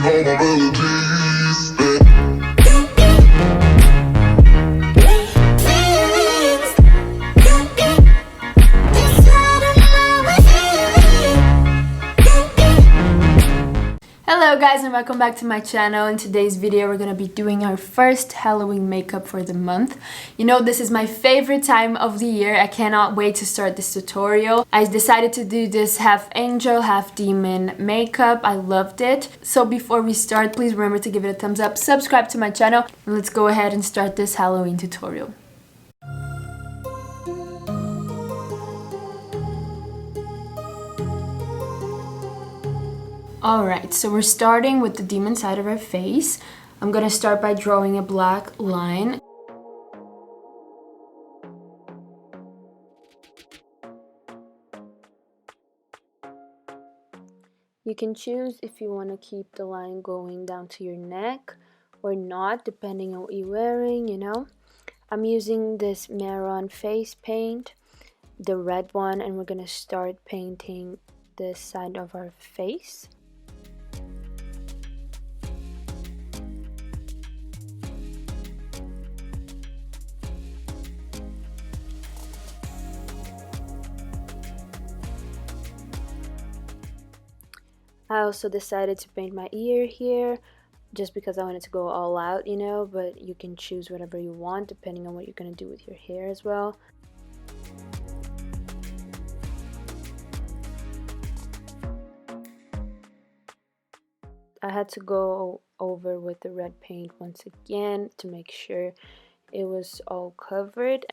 all my melodies. Hello guys and welcome back to my channel. In today's video we're gonna be doing our first Halloween makeup for the month. You know, this is my favorite time of the year. I cannot wait to start this tutorial. I decided to do this half angel, half demon makeup. I loved it. So before we start, please remember to give it a thumbs up, subscribe to my channel, and let's go ahead and start this Halloween tutorial. Alright, so we're starting with the demon side of our face. I'm gonna start by drawing a black line. You can choose if you want to keep the line going down to your neck or not, depending on what you're wearing, you know. I'm using this Mehron face paint, the red one, and we're gonna start painting this side of our face. I also decided to paint my ear here just because I wanted to go all out, you know, but you can choose whatever you want depending on what you're going to do with your hair as well. I had to go over with the red paint once again to make sure it was all covered.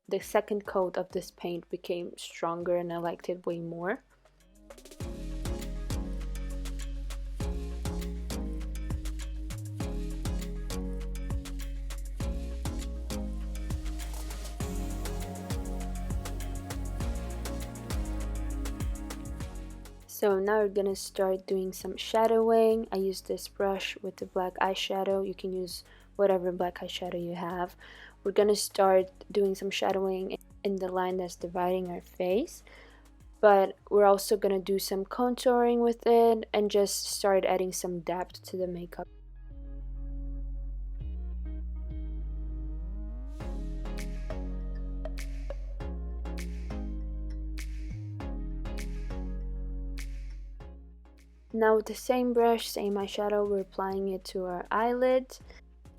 The second coat of this paint became stronger and I liked it way more. So now we're gonna start doing some shadowing. I use this brush with the black eyeshadow. You can use whatever black eyeshadow you have. We're gonna start doing some shadowing in the line that's dividing our face, but we're also gonna do some contouring with it and just start adding some depth to the makeup. Now with the same brush, same eyeshadow, we're applying it to our eyelid.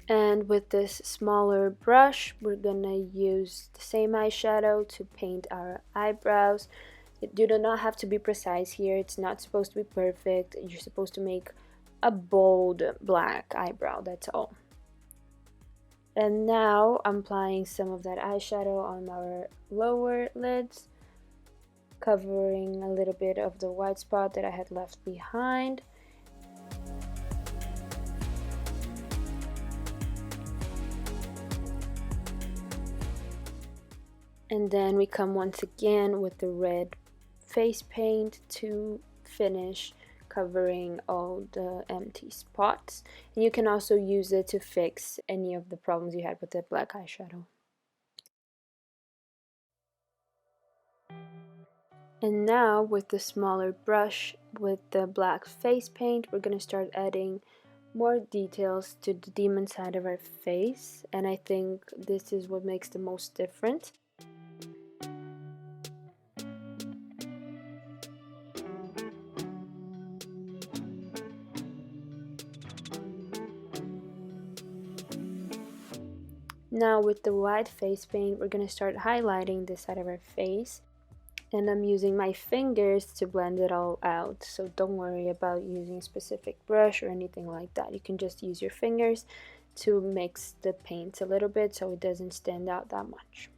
And with this smaller brush, we're gonna use the same eyeshadow to paint our eyebrows. You do not have to be precise here. It's not supposed to be perfect. You're supposed to make a bold black eyebrow, that's all. And now I'm applying some of that eyeshadow on our lower lids, covering a little bit of the white spot that I had left behind. And then we come once again with the red face paint to finish covering all the empty spots. And you can also use it to fix any of the problems you had with the black eyeshadow. And now with the smaller brush with the black face paint, we're going to start adding more details to the demon side of our face. And I think this is what makes the most difference. Now with the white face paint, we're going to start highlighting this side of our face. And I'm using my fingers to blend it all out. So don't worry about using a specific brush or anything like that. You can just use your fingers to mix the paint a little bit so it doesn't stand out that much.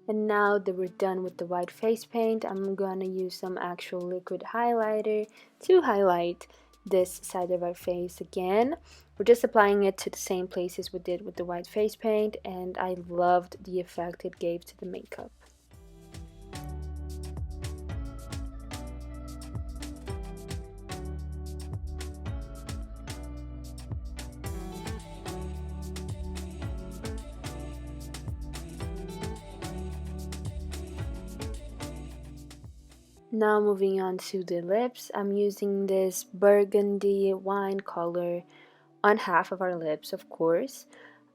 And now that we're done with the white face paint, I'm gonna use some actual liquid highlighter to highlight this side of our face again. We're just applying it to the same places we did with the white face paint, and I loved the effect it gave to the makeup. Now moving on to the lips, I'm using this burgundy wine color on half of our lips, of course.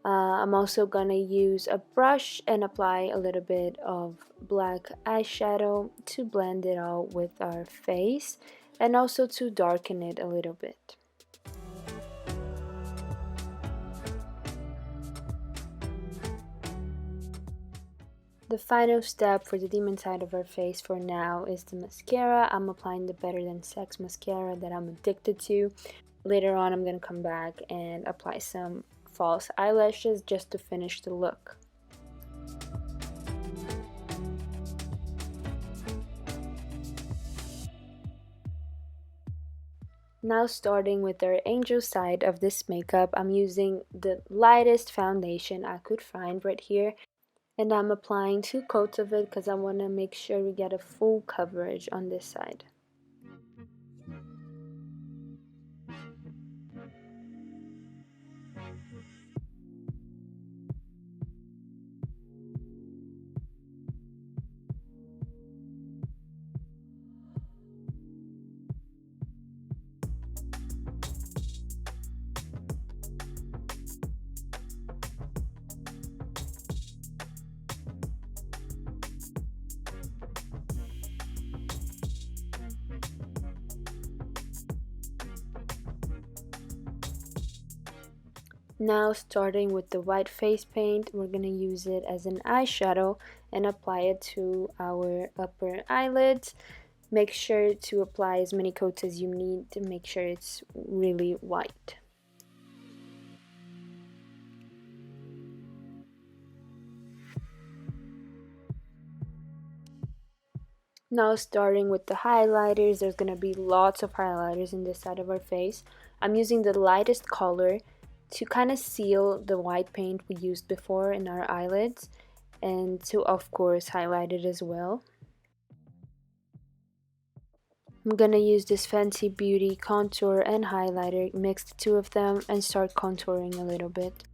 I'm also gonna use a brush and apply a little bit of black eyeshadow to blend it out with our face and also to darken it a little bit. The final step for the demon side of our face for now is the mascara. I'm applying the Better Than Sex mascara that I'm addicted to. Later on, I'm gonna come back and apply some false eyelashes just to finish the look. Now starting with our angel side of this makeup, I'm using the lightest foundation I could find right here. And I'm applying 2 coats of it because I want to make sure we get a full coverage on this side. Now starting with the white face paint, we're going to use it as an eyeshadow and apply it to our upper eyelids. Make sure to apply as many coats as you need to make sure it's really white. Now starting with the highlighters, there's going to be lots of highlighters in this side of our face. I'm using the lightest color to kind of seal the white paint we used before in our eyelids and to of course highlight it as well. I'm gonna use this Fenty Beauty contour and highlighter, mix the two of them and start contouring a little bit.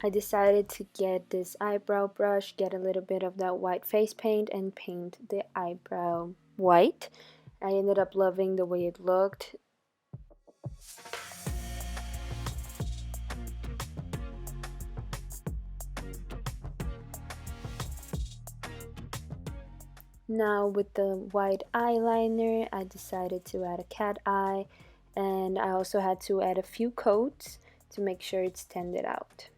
I decided to get this eyebrow brush, get a little bit of that white face paint and paint the eyebrow white. I ended up loving the way it looked. Now with the white eyeliner, I decided to add a cat eye, and I also had to add a few coats to make sure it stand out.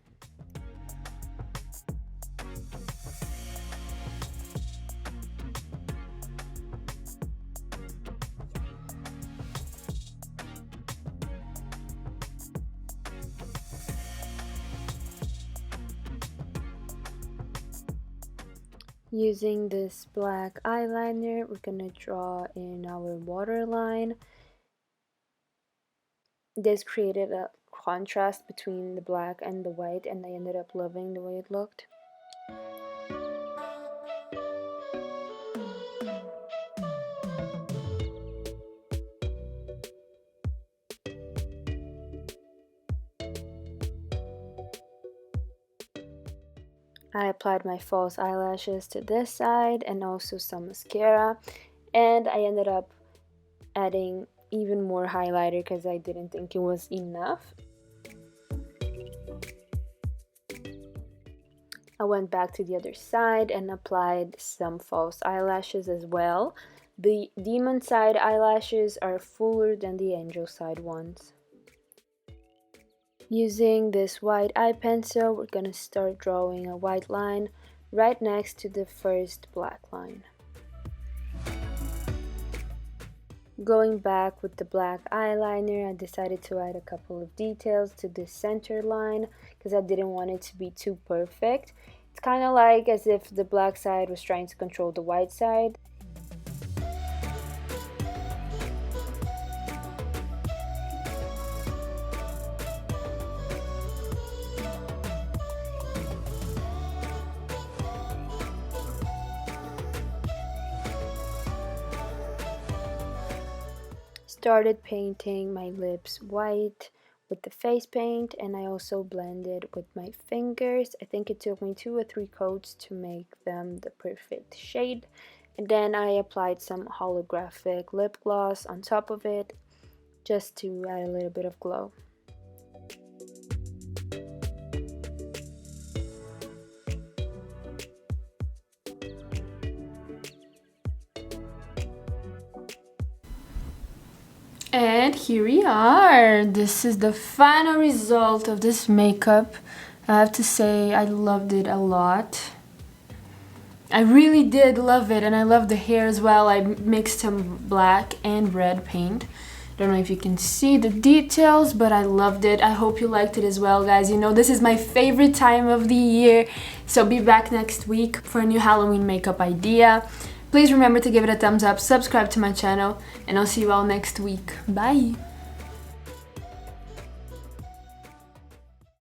Using this black eyeliner, we're gonna draw in our waterline. This created a contrast between the black and the white, and I ended up loving the way it looked. I applied my false eyelashes to this side and also some mascara, and I ended up adding even more highlighter because I didn't think it was enough. I went back to the other side and applied some false eyelashes as well. The demon side eyelashes are fuller than the angel side ones. Using this white eye pencil, we're gonna start drawing a white line right next to the first black line. Going back with the black eyeliner, I decided to add a couple of details to this center line because I didn't want it to be too perfect. It's kind of like as if the black side was trying to control the white side. Started painting my lips white with the face paint, and I also blended with my fingers. I think it took me 2 or 3 coats to make them the perfect shade. And then I applied some holographic lip gloss on top of it just to add a little bit of glow. And here we are. This is the final result of this makeup. I have to say I loved it a lot. I really did love it, and I love the hair as well. I mixed some black and red paint. Don't know if you can see the details, but I loved it. I hope you liked it as well, guys. You know, this is my favorite time of the year, so be back next week for a new Halloween makeup idea. Please remember to give it a thumbs up, subscribe to my channel, and I'll see you all next week. Bye!